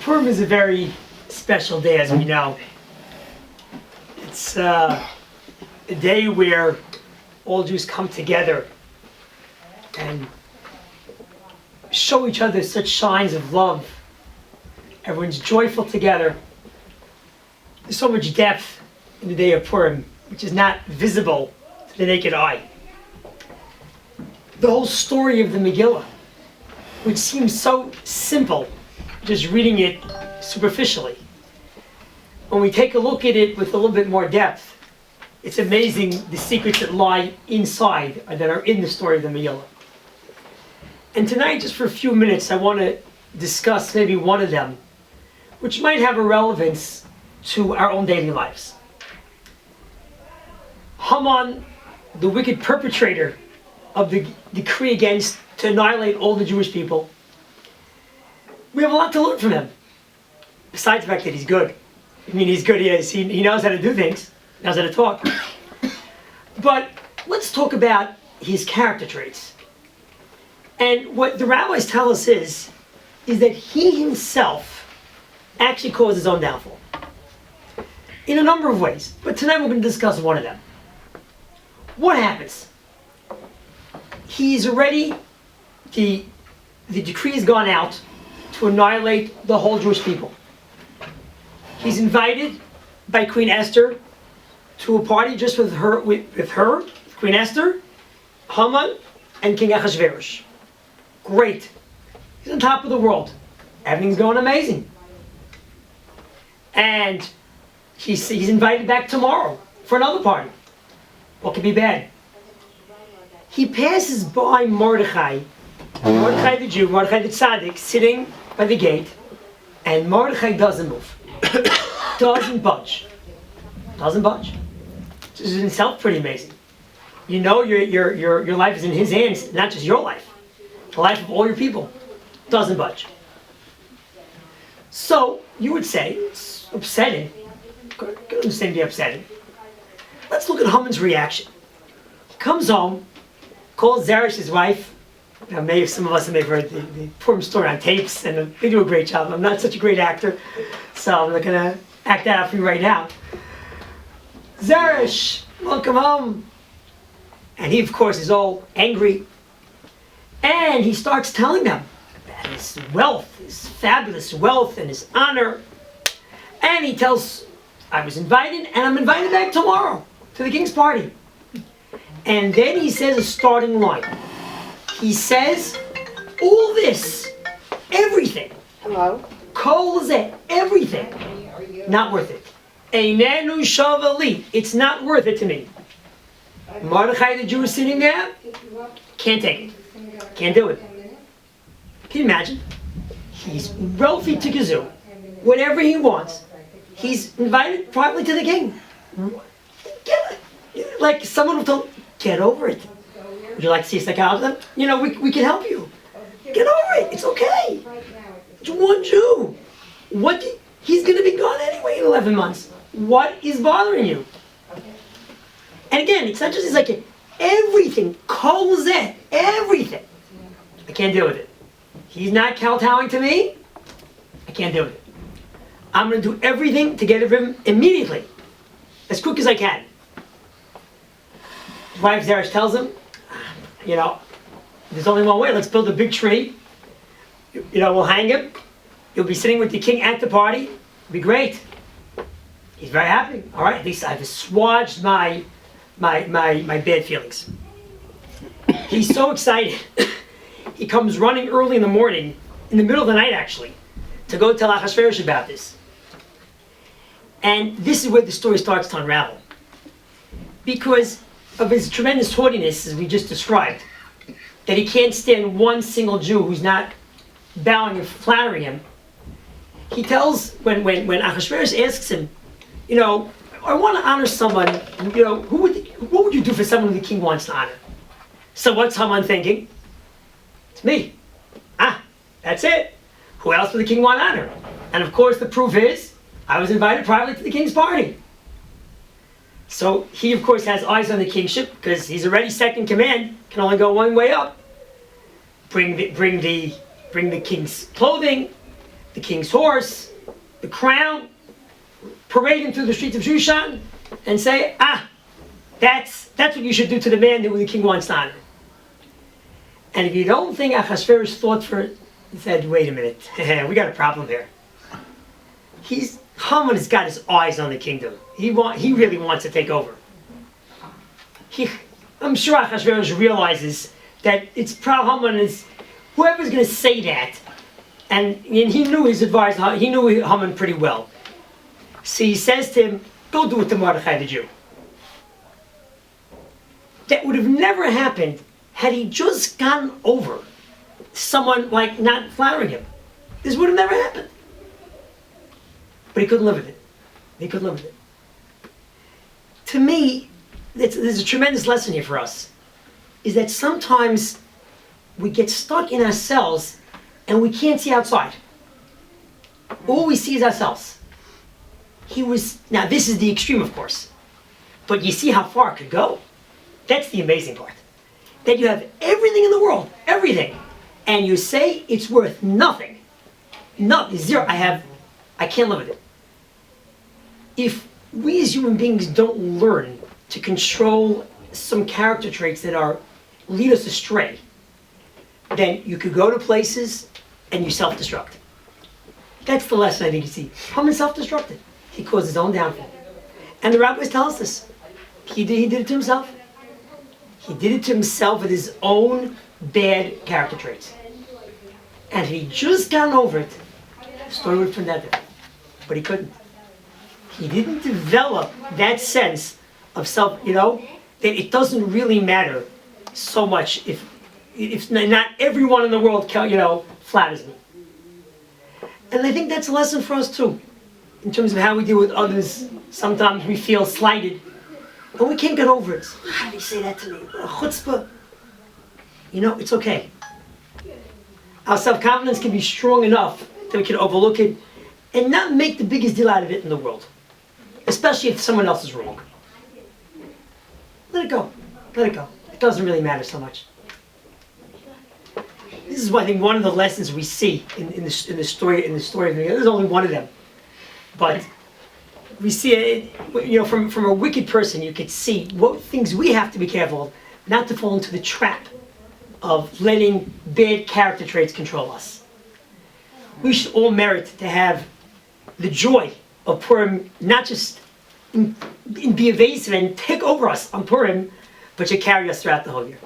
Purim is a very special day, as we know. It's a day where all Jews come together and show each other such signs of love. Everyone's joyful together. There's so much depth in the day of Purim, which is not visible to the naked eye. The whole story of the Megillah, which seems so simple, just reading it superficially. When we take a look at it with a little bit more depth, it's amazing the secrets that lie inside or that are in the story of the Megillah. And tonight, just for a few minutes, I want to discuss maybe one of them, which might have a relevance to our own daily lives. Haman, the wicked perpetrator of the decree to annihilate all the Jewish people, we have a lot to learn from him. Besides the fact that he's good. I mean, he's good, he knows how to do things, knows how to talk. But let's talk about his character traits. And what the rabbis tell us is that he himself actually caused his own downfall. In a number of ways. But tonight we're going to discuss one of them. What happens? He's already, the decree has gone out to annihilate the whole Jewish people. He's invited by Queen Esther to a party just with her, Queen Esther, Haman, and King Ahasuerus. Great. He's on top of the world. Everything's going amazing. And he's invited back tomorrow for another party. What could be bad? He passes by Mordechai the Jew, Mordechai the Tzaddik, sitting by the gate, and Mordechai doesn't move. Doesn't budge. Doesn't budge. This is in itself pretty amazing. You know your life is in his hands, not just your life. The life of all your people. Doesn't budge. So, you would say, it's upsetting. Could understand be upsetting. Let's look at Haman's reaction. He comes home, calls Zeresh, his wife. Now, maybe some of us may have heard the Purim story on tapes, and they do a great job. I'm not such a great actor, so I'm not going to act that out for you right now. Zeresh, welcome home. And he, of course, is all angry. And he starts telling them about his wealth, his fabulous wealth and his honor. And he tells, I was invited, and I'm invited back tomorrow to the king's party. And then he says a starting line. He says, all this, everything. Hello? Kol zeh, everything. Not worth it. Einenu shava li. It's not worth it to me. Mordechai the Jew is sitting there. Can't take it. Can't do it. Can you imagine? He's wealthy to kazoo. Whatever he wants. He's invited privately to the king. Like someone will tell, get over it. Would you like to see a psychologist? You know, we can help you. Get over it. It's okay. It's one Jew. He's going to be gone anyway in 11 months. What is bothering you? And again, it's not just, it's like everything. Kol zeh, everything. I can't deal with it. He's not kowtowing to me. I can't deal with it. I'm going to do everything to get rid of him immediately. As quick as I can. His wife Zeresh tells him, you know, there's only one way. Let's build a big tree. You know, we'll hang him. You'll be sitting with the king at the party. It'll be great. He's very happy. All right, at least I've assuaged my bad feelings. He's so excited. He comes running early in the morning, in the middle of the night actually, to go tell Ahasuerus about this. And this is where the story starts to unravel. Because of his tremendous haughtiness, as we just described, that he can't stand one single Jew who's not bowing and flattering him. He tells, when Ahasuerus asks him, you know, I want to honor someone, you know, what would you do for someone who the king wants to honor? So what's Haman thinking? It's me. That's it. Who else would the king want to honor? And of course the proof is, I was invited privately to the king's party. So he of course has eyes on the kingship, because he's already second command, can only go one way up. Bring the king's clothing, the king's horse, the crown, parade him through the streets of Shushan, and say, that's what you should do to the man who the king wants to honor. And if you don't think Achashverosh thought for it, he said, wait a minute, we got a problem here. Haman has got his eyes on the kingdom. He really wants to take over. I'm sure Achashverosh realizes that it's Haman is whoever's going to say that, and he knew his advisor. He knew Haman pretty well. So he says to him, "Go do it to Mordechai the Jew." That would have never happened had he just gotten over someone like not flattering him. This would have never happened. But he couldn't live with it. He couldn't live with it. To me, there's a tremendous lesson here for us, is that sometimes we get stuck in ourselves and we can't see outside. All we see is ourselves. Now this is the extreme, of course, but you see how far it could go. That's the amazing part. That you have everything in the world, everything, and you say it's worth nothing. Zero. I can't live with it. If we as human beings don't learn to control some character traits that lead us astray, then you could go to places and you self-destruct. That's the lesson I think you see. Haman self-destructed. He caused his own downfall. And the rabbis tell us this. He did it to himself. He did it to himself with his own bad character traits. And if he'd just gotten over it, the story would have turned out different. But he couldn't. He didn't develop that sense of self, that it doesn't really matter so much if not everyone in the world, flatters me. And I think that's a lesson for us too, in terms of how we deal with others. Sometimes we feel slighted, and we can't get over it. How did he say that to me? Chutzpah. It's okay. Our self-confidence can be strong enough that we can overlook it and not make the biggest deal out of it in the world, especially if someone else is wrong. Let it go. Let it go. It doesn't really matter so much. This is, I think, one of the lessons we see in the story of the. There's only one of them, but we see it. From a wicked person, you could see what things we have to be careful of, not to fall into the trap of letting bad character traits control us. We should all merit to have the joy of Purim, not just be evasive and take over us on Purim, but to carry us throughout the whole year.